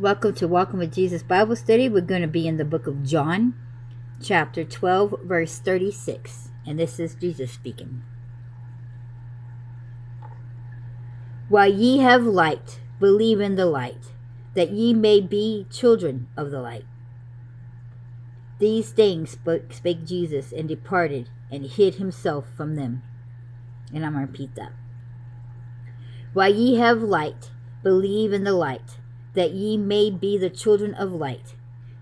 Welcome to Walking with Jesus Bible Study. We're going to be in the book of John, chapter 12, verse 36. And this is Jesus speaking. While ye have light, believe in the light, that ye may be children of the light. These things spake Jesus, and departed, and hid himself from them. And I'm going to repeat that. While ye have light, believe in the light, that ye may be the children of light.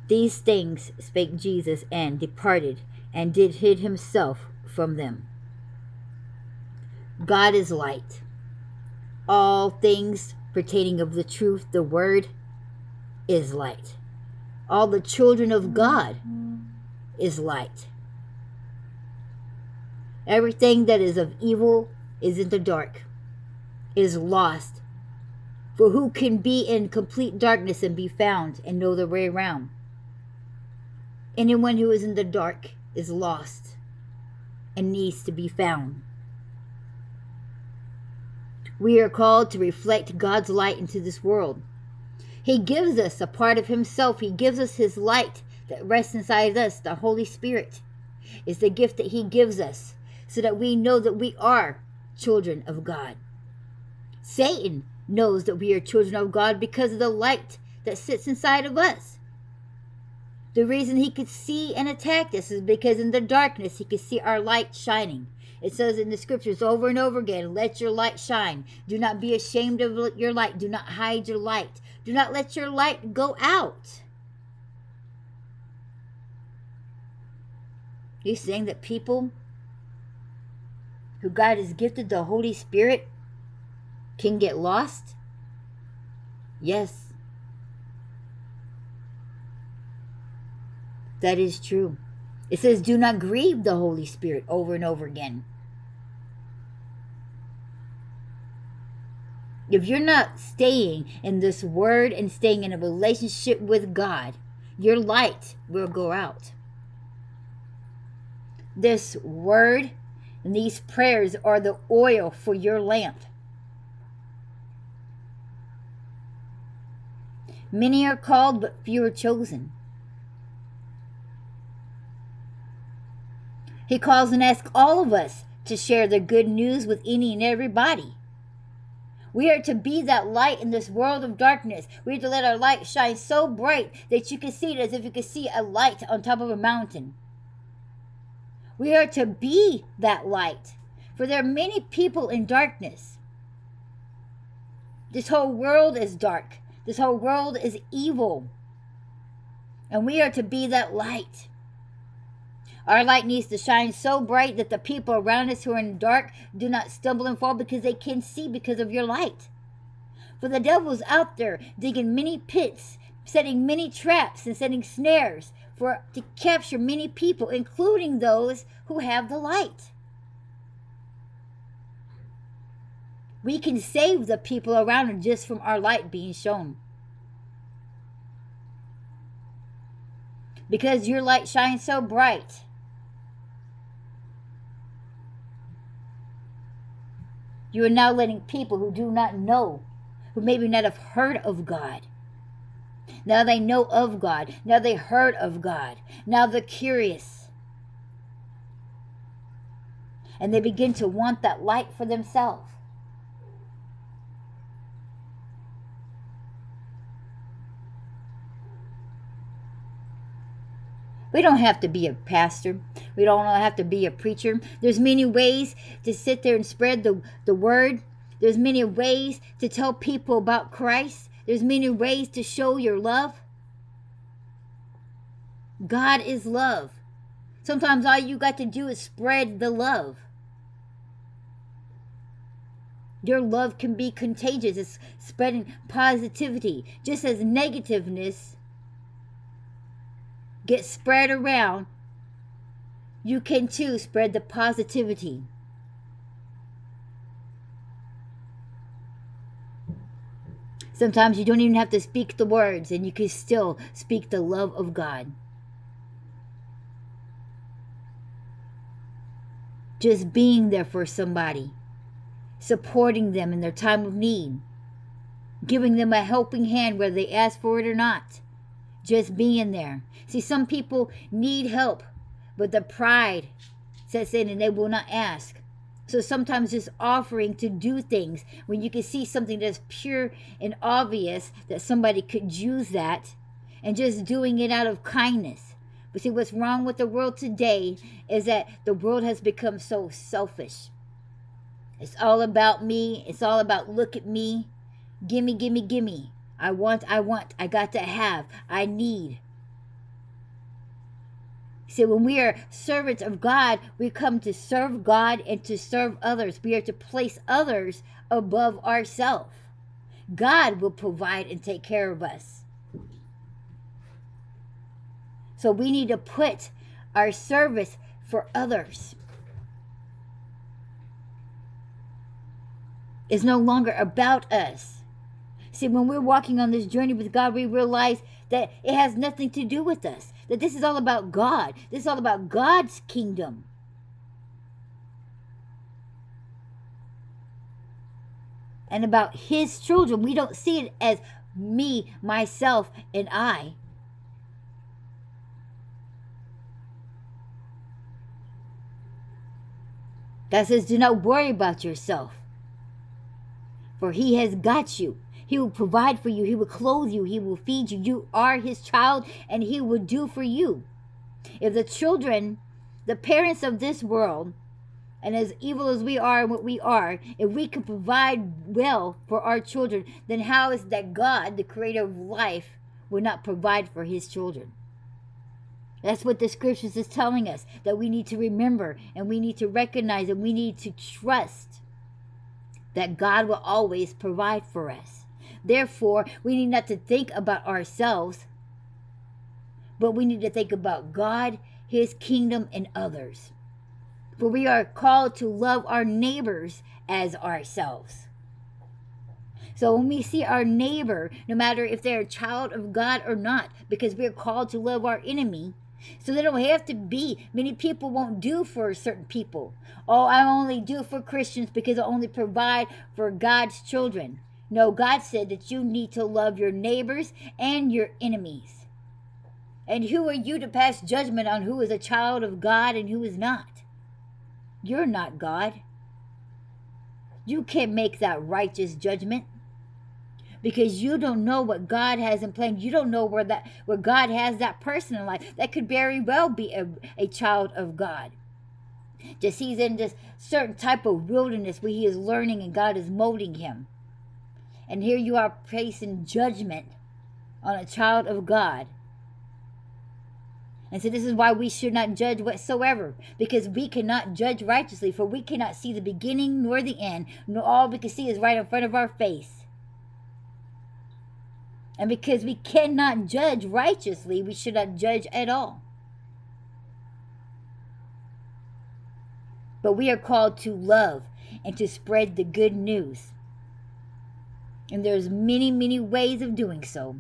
These things spake Jesus, and departed, and did hid himself from them. God is light. All things pertaining of the truth, the word, is light. All the children of God is light. Everything that is of evil is in the dark, is lost. For who can be in complete darkness and be found and know the way around? Anyone who is in the dark is lost and needs to be found. We are called to reflect God's light into this world. He gives us a part of himself. He gives us his light that rests inside us. The Holy Spirit is the gift that he gives us so that we know that we are children of God. Satan knows that we are children of God because of the light that sits inside of us. The reason he could see and attack us is because in the darkness he could see our light shining. It says in the scriptures over and over again, let your light shine. Do not be ashamed of your light. Do not hide your light. Do not let your light go out. He's saying that people who God has gifted the Holy Spirit can get lost? Yes. That is true. It says, do not grieve the Holy Spirit over and over again. If you're not staying in this word and staying in a relationship with God, your light will go out. This word and these prayers are the oil for your lamp. Many are called, but few are chosen. He calls and asks all of us to share the good news with any and everybody. We are to be that light in this world of darkness. We are to let our light shine so bright that you can see it as if you could see a light on top of a mountain. We are to be that light. For there are many people in darkness. This whole world is dark. This whole world is evil. And we are to be that light. Our light needs to shine so bright that the people around us who are in the dark do not stumble and fall because they can see because of your light. For the devil's out there digging many pits, setting many traps and setting snares to capture many people, including those who have the light. We can save the people around us just from our light being shown. Because your light shines so bright. You are now letting people who do not know, who maybe not have heard of God. Now they know of God. Now they heard of God. Now they're curious. And they begin to want that light for themselves. We don't have to be a pastor. We don't have to be a preacher. There's many ways to sit there and spread the word. There's many ways to tell people about Christ. There's many ways to show your love. God is love. Sometimes all you got to do is spread the love. Your love can be contagious. It's spreading positivity. Just as negativeness gets spread around, you can too spread the positivity. Sometimes you don't even have to speak the words, and you can still speak the love of God. Just being there for somebody, supporting them in their time of need. Giving them a helping hand whether they ask for it or not. Just being there. See, some people need help, but the pride sets in and they will not ask. So sometimes just offering to do things when you can see something that's pure and obvious that somebody could use that, and just doing it out of kindness. But see, what's wrong with the world today is that the world has become so selfish. It's all about me. It's all about look at me. Gimme, gimme, gimme. I want. I got to have. I need. See, when we are servants of God, we come to serve God and to serve others. We are to place others above ourselves. God will provide and take care of us. So we need to put our service for others. It's no longer about us. See, when we're walking on this journey with God, we realize that it has nothing to do with us. That this is all about God. This is all about God's kingdom. And about His children. We don't see it as me, myself, and I. God says, do not worry about yourself. For He has got you. He will provide for you. He will clothe you. He will feed you. You are His child, and He will do for you. If the children, the parents of this world, and as evil as we are and what we are, if we can provide well for our children, then how is that God, the creator of life, will not provide for His children? That's what the scriptures is telling us, that we need to remember, and we need to recognize, and we need to trust that God will always provide for us. Therefore, we need not to think about ourselves, but we need to think about God, His kingdom, and others. For we are called to love our neighbors as ourselves. So when we see our neighbor, no matter if they're a child of God or not, because we're called to love our enemy, so they don't have to be. Many people won't do for certain people. Oh, I only do for Christians because I only provide for God's children. No, God said that you need to love your neighbors and your enemies. And who are you to pass judgment on who is a child of God and who is not? You're not God. You can't make that righteous judgment, because you don't know what God has in plan. You don't know where God has that person in life. That could very well be a child of God. Just he's in this certain type of wilderness where he is learning and God is molding him. And here you are placing judgment on a child of God. And so this is why we should not judge whatsoever, because we cannot judge righteously, for we cannot see the beginning nor the end, nor all we can see is right in front of our face. And because we cannot judge righteously, we should not judge at all. But we are called to love and to spread the good news. And there's many, many ways of doing so.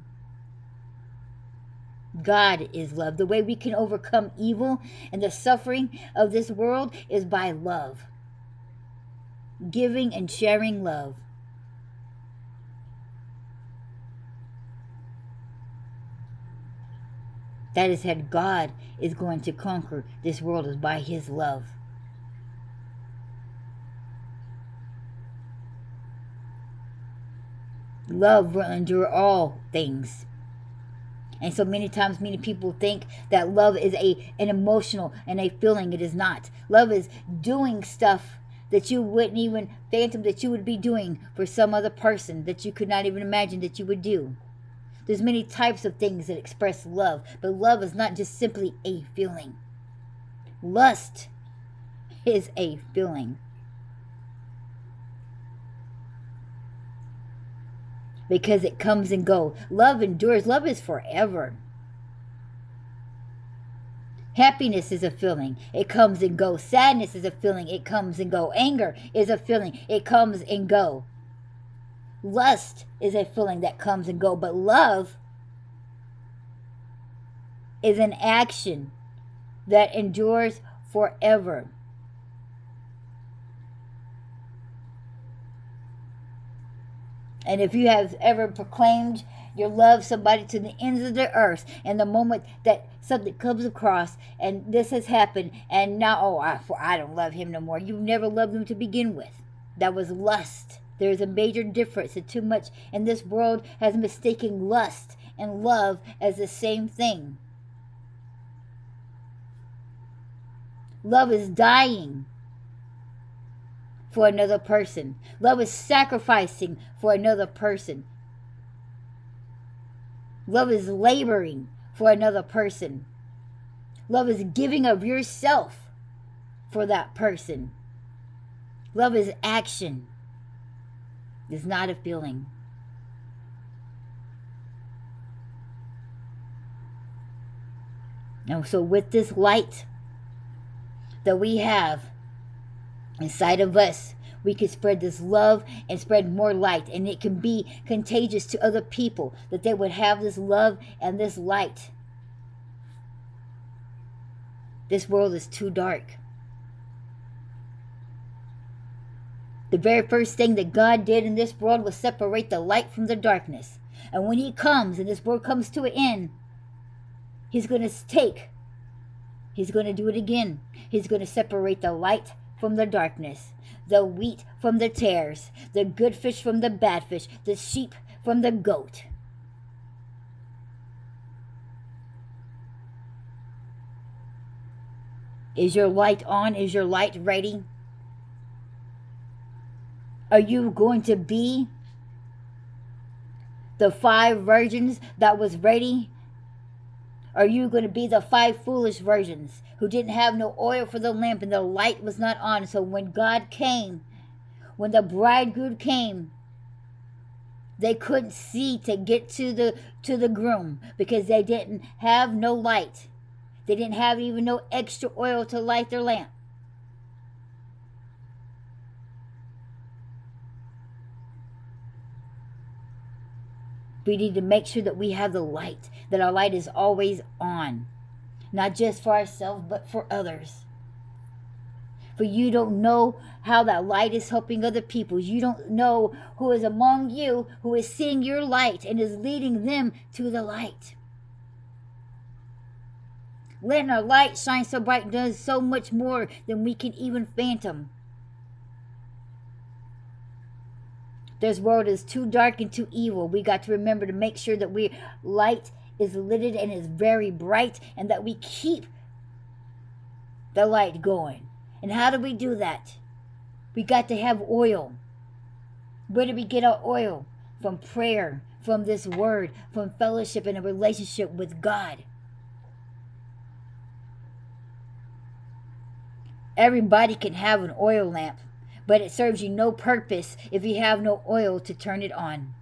God is love. The way we can overcome evil and the suffering of this world is by love. Giving and sharing love. That is how God is going to conquer this world, is by His love. Love will endure all things. And so many times, many people think that love is an emotional and a feeling. It is not. Love is doing stuff that you wouldn't even fathom that you would be doing for some other person, that you could not even imagine that you would do. There's many types of things that express love, but love is not just simply a feeling. Lust is a feeling. Because it comes and goes. Love endures. Love is forever. Happiness is a feeling. It comes and goes. Sadness is a feeling. It comes and goes. Anger is a feeling. It comes and goes. Lust is a feeling that comes and goes. But love is an action that endures forever. And if you have ever proclaimed your love somebody to the ends of the earth, and the moment that something comes across and this has happened, and now, oh, I don't love him no more. You never loved him to begin with. That was lust. There's a major difference, and too much in this world has mistaken lust and love as the same thing. Love is dying for another person. Love is sacrificing for another person. Love is laboring for another person. Love is giving of yourself for that person. Love is action. It's not a feeling. And so with this light that we have inside of us, we can spread this love and spread more light, and it can be contagious to other people, that they would have this love and this light. This world is too dark. The very first thing that God did in this world was separate the light from the darkness. And when he comes and this world comes to an end, he's going to do it again. He's going to separate the light from the darkness, the wheat from the tares, the good fish from the bad fish, the sheep from the goat. Is your light on? Is your light ready? Are you going to be the 5 virgins that was ready? Are you going to be the 5 foolish virgins who didn't have no oil for the lamp and the light was not on? So when God came, when the bridegroom came, they couldn't see to get to the groom because they didn't have no light. They didn't have even no extra oil to light their lamp. We need to make sure that we have the light, that our light is always on. Not just for ourselves, but for others. For you don't know how that light is helping other people. You don't know who is among you, who is seeing your light and is leading them to the light. Letting our light shine so bright does so much more than we can even fathom. This world is too dark and too evil. We got to remember to make sure that we light is lit and is very bright, and that we keep the light going. And how do we do that? We got to have oil. Where do we get our oil? From prayer, from this word, from fellowship and a relationship with God. Everybody can have an oil lamp, but it serves you no purpose if you have no oil to turn it on.